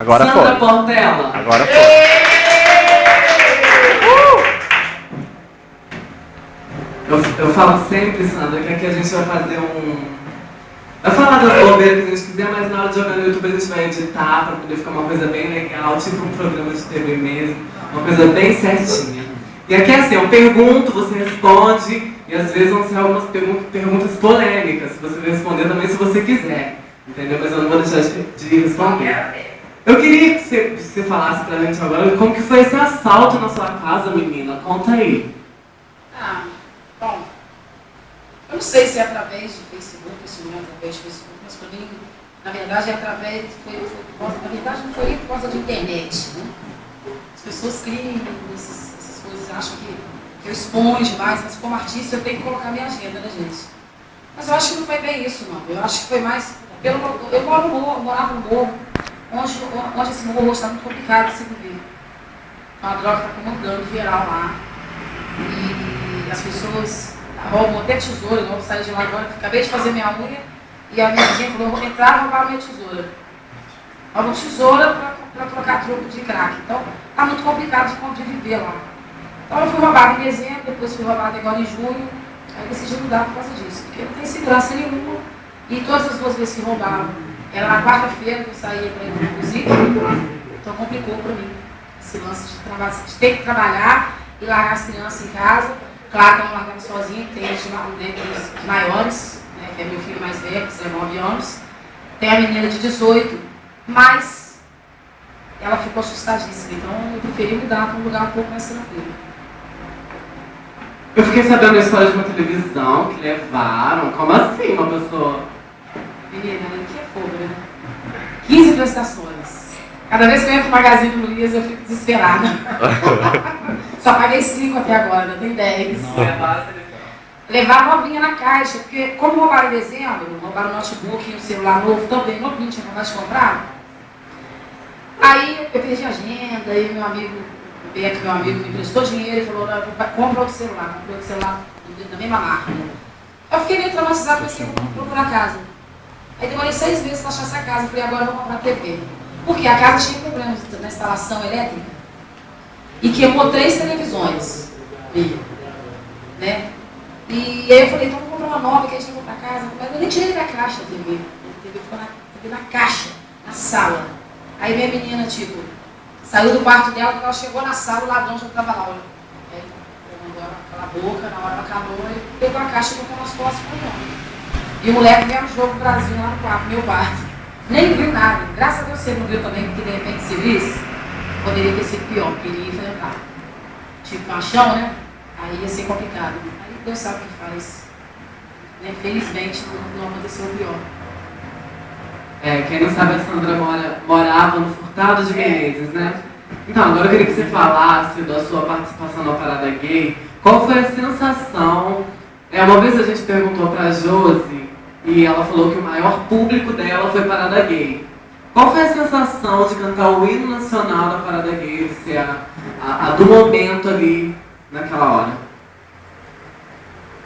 Agora Sandra foi. Portela. Agora foi. Eu falo sempre, Sandra, que aqui a gente vai fazer vai falar das bobeiras que a gente quiser, mas na hora de jogar no YouTube a gente vai editar pra poder ficar uma coisa bem legal, tipo um programa de TV mesmo, uma coisa bem certinha. E aqui é assim, eu pergunto, você responde, e às vezes vão ser algumas perguntas polêmicas, se você responder também se você quiser, entendeu? Mas eu não vou deixar de responder. Eu queria que você falasse pra gente agora como que foi esse assalto na sua casa, menina. Conta aí. Bom, eu não sei se é através de Facebook, se não é através de Facebook, mas para mim, na verdade, na verdade não foi por causa de internet, né? As pessoas criam essas coisas, acham que eu exponho demais, mas como artista eu tenho que colocar minha agenda, né, gente? Mas eu acho que não foi bem isso, não. Eu acho que foi mais eu morava no morro, onde esse morro está muito complicado de se viver. A droga está comandando geral lá. E as pessoas roubam até tesoura. Eu vou sair de lá agora, acabei de fazer minha unha e a minha vizinha falou, eu vou entrar e roubar a minha tesoura. Roubam tesoura para trocar troco de crack. Então, está muito complicado de viver lá. Então, eu fui roubada em dezembro, depois fui roubada agora em junho. Aí decidi mudar por causa disso, porque não tem segurança nenhuma. E todas as duas vezes que roubavam, era na quarta-feira que eu saía para ir para o Zico, então complicou para mim esse lance de ter que trabalhar e largar as crianças em casa. Claro que eu não largava sozinha, tem os maiores, né, que é meu filho mais velho, 19 anos, tem a menina de 18, mas ela ficou assustadíssima, então eu preferi mudar para um lugar um pouco mais tranquilo. Eu fiquei sabendo a história de uma televisão que levaram. Como assim, uma pessoa? Menina, que é fogo, né? 15 prestações. Cada vez que eu entro no Magazine Luiza, eu fico desesperada. Só paguei 5 até agora, ainda tem 10. Levar novinha na caixa, porque como roubaram em dezembro, roubaram o notebook e o celular novo também, novinho, tinha acabado de comprar. Aí eu perdi a agenda, e meu amigo me emprestou dinheiro e falou, compra outro celular da mesma marca. Eu fiquei meio traumatizada, pensei, vou procurar casa. Aí demorei 6 meses para achar essa casa, falei, agora eu vou comprar TV. Porque a casa tinha problemas na instalação elétrica e queimou 3 televisões. Né? E aí eu falei, então vamos comprar uma nova que a gente vai comprar casa. Mas eu nem tirei da caixa a TV. A TV ficou na caixa, na sala. Aí minha menina, saiu do quarto dela, quando ela chegou na sala, o ladrão já estava lá. Aí ela mandou ela calar a boca, na hora ela calou, e pegou a caixa e botou nas costas e foi. E o moleque veio no jogo do Brasil lá no quarto, meu quarto. Nem viu nada. Graças a Deus você não viu também, porque de repente se visse, poderia ter sido pior, porque ele ia enfrentar. Machão, né? Aí ia ser complicado. Aí Deus sabe o que faz. Né? Felizmente não aconteceu o pior. Quem não sabe, a Sandra morava no Furtado de Menezes, né? Então, agora eu queria que você falasse da sua participação na Parada Gay. Qual foi a sensação? Uma vez a gente perguntou pra Josi, e ela falou que o maior público dela foi Parada Gay. Qual foi a sensação de cantar o hino nacional da Parada Gay, de ser a do momento ali, naquela hora?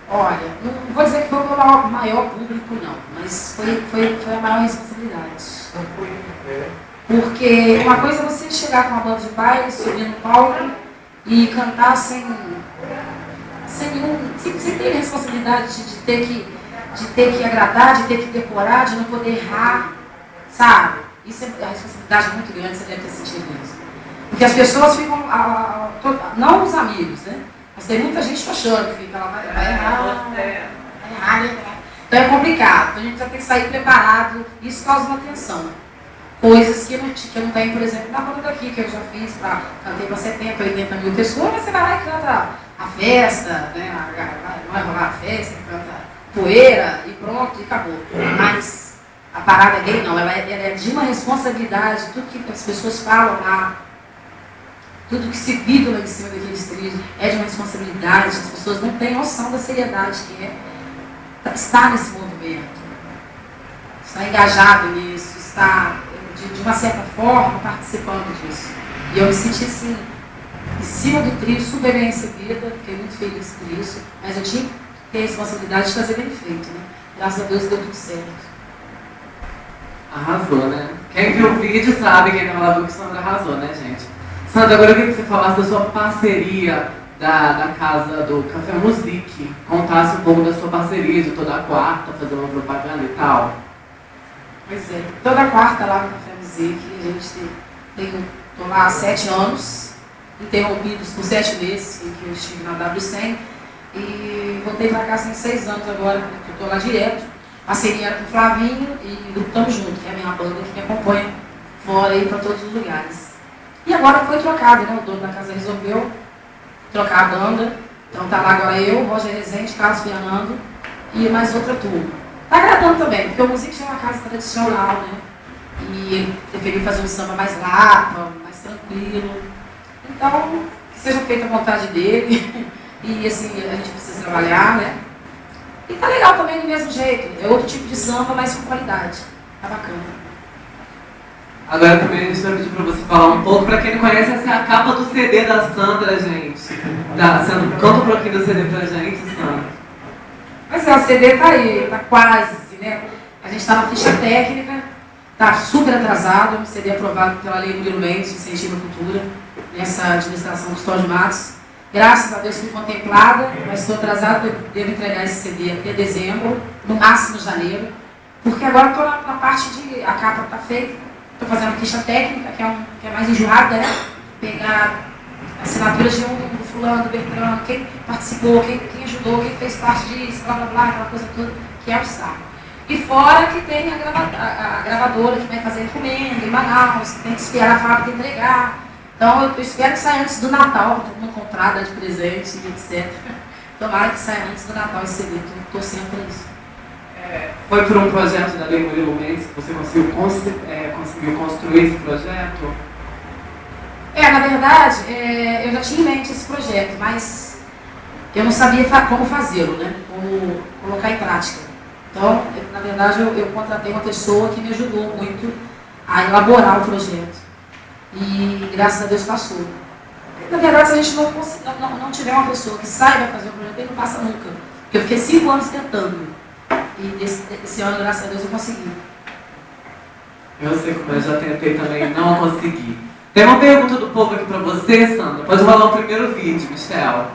Olha, não vou dizer que foi o maior público, não, mas foi a maior responsabilidade. Porque uma coisa é você chegar com uma banda de baile, subir no palco e cantar sem ter responsabilidade de ter que agradar, de ter que decorar, de não poder errar, sabe? Isso é a responsabilidade muito grande, você deve ter sentido isso. Porque as pessoas ficam, não os amigos, né? Mas tem muita gente achando que fica, ela vai errar, vai errar. Então é complicado, então a gente já tem que sair preparado, isso causa uma tensão. Coisas que eu não tenho, por exemplo, na banda daqui, que eu já fiz, cantei para 70, 80 mil pessoas, mas você vai lá e canta a festa, né? Vai rolar a festa, canta poeira e pronto, e acabou. Mas a Parada Gay não, ela é de uma responsabilidade, tudo que as pessoas falam lá, tudo que se vive lá em cima daqueles trilhos é de uma responsabilidade, as pessoas não têm noção da seriedade que é estar nesse movimento, estar engajado nisso, estar, de uma certa forma, participando disso. E eu me senti assim, em cima do trilho, super bem recebida, fiquei muito feliz por isso, mas eu tinha que ter a responsabilidade de fazer bem feito, né? Graças a Deus deu tudo certo. Arrasou, né? Quem viu o vídeo sabe, quem não viu que Sandra arrasou, né, gente? Sandra, agora eu queria que você falasse da sua parceria da casa do Café Musique. Contasse um pouco da sua parceria de toda quarta, fazer uma propaganda e tal. Pois é, toda quarta lá no Café Musique, a gente estou lá há 7 anos, interrompidos por 7 meses que eu estive na W100, e voltei para cá tem 6 anos agora, que eu estou lá direto. Parceria era com o Flavinho e do Tamo Junto, que é a minha banda que me acompanha fora aí para todos os lugares. E agora foi trocado, né? O dono da casa resolveu trocar a banda. Então tá lá agora eu, Roger Rezende, Carlos Fernando e mais outra turma. Tá agradando também, porque o Musique é uma casa tradicional, né? E ele preferiu fazer um samba mais lapa, mais tranquilo. Então, que seja feita a vontade dele. E assim, a gente precisa trabalhar, né? E tá legal também do mesmo jeito. É outro tipo de samba, mas com qualidade. Tá bacana. Agora também a gente vai pedir pra você falar um pouco, pra quem não conhece, essa é a capa do CD da Sandra, gente. Sandra, conta um pouquinho do CD pra gente, Sandra. Mas o CD tá aí, tá quase, né? A gente tá na ficha técnica, tá super atrasado, um CD aprovado pela Lei Murilo Mendes, de Incentivo à Cultura, nessa administração do Custódio Matos. Graças a Deus fui contemplada, mas estou atrasada, devo entregar esse CD até dezembro, no máximo janeiro, porque agora estou na parte de, a capa está feita, estou fazendo a ficha técnica, que é mais enjoada, né? Pegar assinaturas de do fulano, do Bertrano, quem participou, quem ajudou, quem fez parte disso, blá blá blá, aquela coisa toda, que é o saco. E fora que tem a gravadora que vai fazer encomenda em Manaus, que tem que esperar a fábrica entregar. Então eu espero que saia antes do Natal, para todo mundo comprar, dar de presente, etc. Tomara que saia antes do Natal esse CD, estou torcendo por isso. Foi por um projeto da Lei Murilo Mendes que você conseguiu construir esse projeto? Na verdade, eu já tinha em mente esse projeto, mas eu não sabia como fazê-lo, né? Como colocar em prática. Então, na verdade, eu contratei uma pessoa que me ajudou muito a elaborar o projeto. E graças a Deus passou. Na verdade, se a gente não tiver uma pessoa que saiba fazer o projeto, ele não passa nunca. Porque eu fiquei 5 anos tentando. E esse ano, graças a Deus, eu consegui. Eu sei como eu já tentei também, não consegui. Tem uma pergunta do povo aqui pra você, Sandra. Pode rolar o primeiro vídeo, Michel.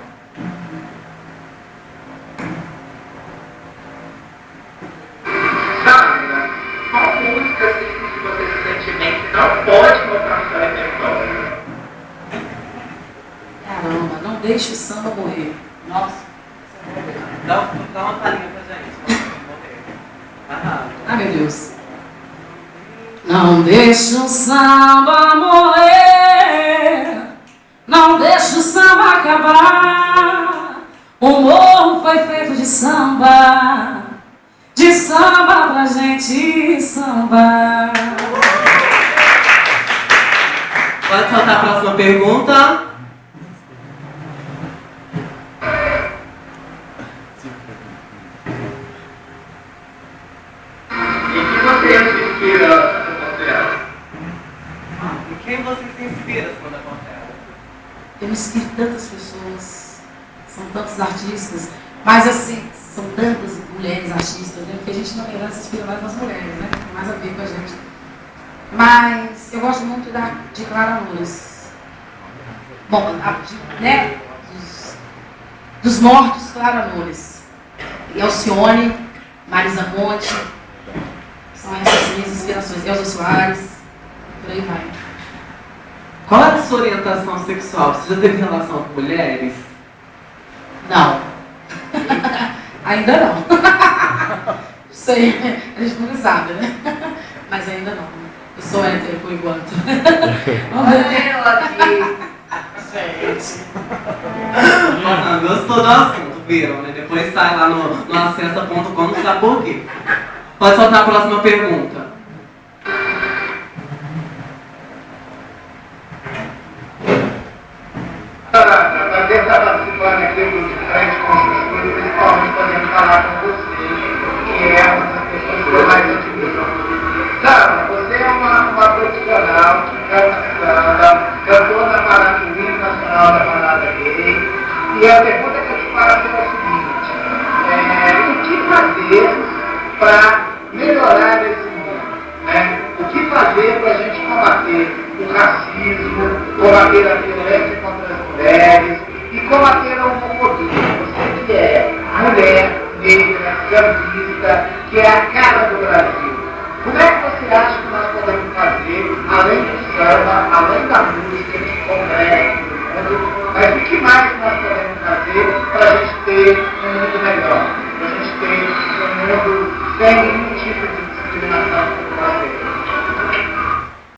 Sandra, qual música que você se sente bem que não pode mostrar no seu repertório? Caramba, não deixe o samba morrer. Nossa. Dá uma palhinha pra gente. Ai, meu Deus. Não deixe o samba morrer, não deixe o samba acabar. O morro foi feito de samba pra gente sambar. Pode soltar a próxima pergunta. Quem você se inspira, Sandra Portela? Eu me inspiro em tantas pessoas, são tantos artistas, mas assim, são tantas mulheres artistas, né? Porque a gente na verdade se inspira mais nas mulheres, né? Tem mais a ver com a gente. Mas eu gosto muito de Clara Nunes. Bom, né? Dos mortos, Clara Nunes. E Alcione, Marisa Monte, são essas minhas inspirações. Elza Soares, por aí vai. Qual é a sua orientação sexual? Você já teve relação com mulheres? Não. Ainda não. Não sei, a gente nunca sabe, né? Mas ainda não. Eu sou hétero por enquanto. Olha eu aqui. Gente. Gostou do assunto, viram? Né? Depois sai lá no acessa.com, não sabe por quê. Pode soltar a próxima pergunta. Você está participando aqui do frente com os estudos, principalmente podemos falar com você, que é uma das pessoas que eu mais admiro. Sandra, você é uma profissional que canta samba, cantou na parada do hino nacional da parada gay, e a pergunta que eu te faço é o seguinte: o que fazer para melhorar esse mundo? Né? O que fazer o racismo, combater a violência contra as mulheres e combater a homofobia. Você que é mulher, negra, gambista, que é a cara do Brasil. Como é que você acha que nós podemos fazer, além do samba, além da música, de congresso, mas o que mais nós podemos fazer para a gente ter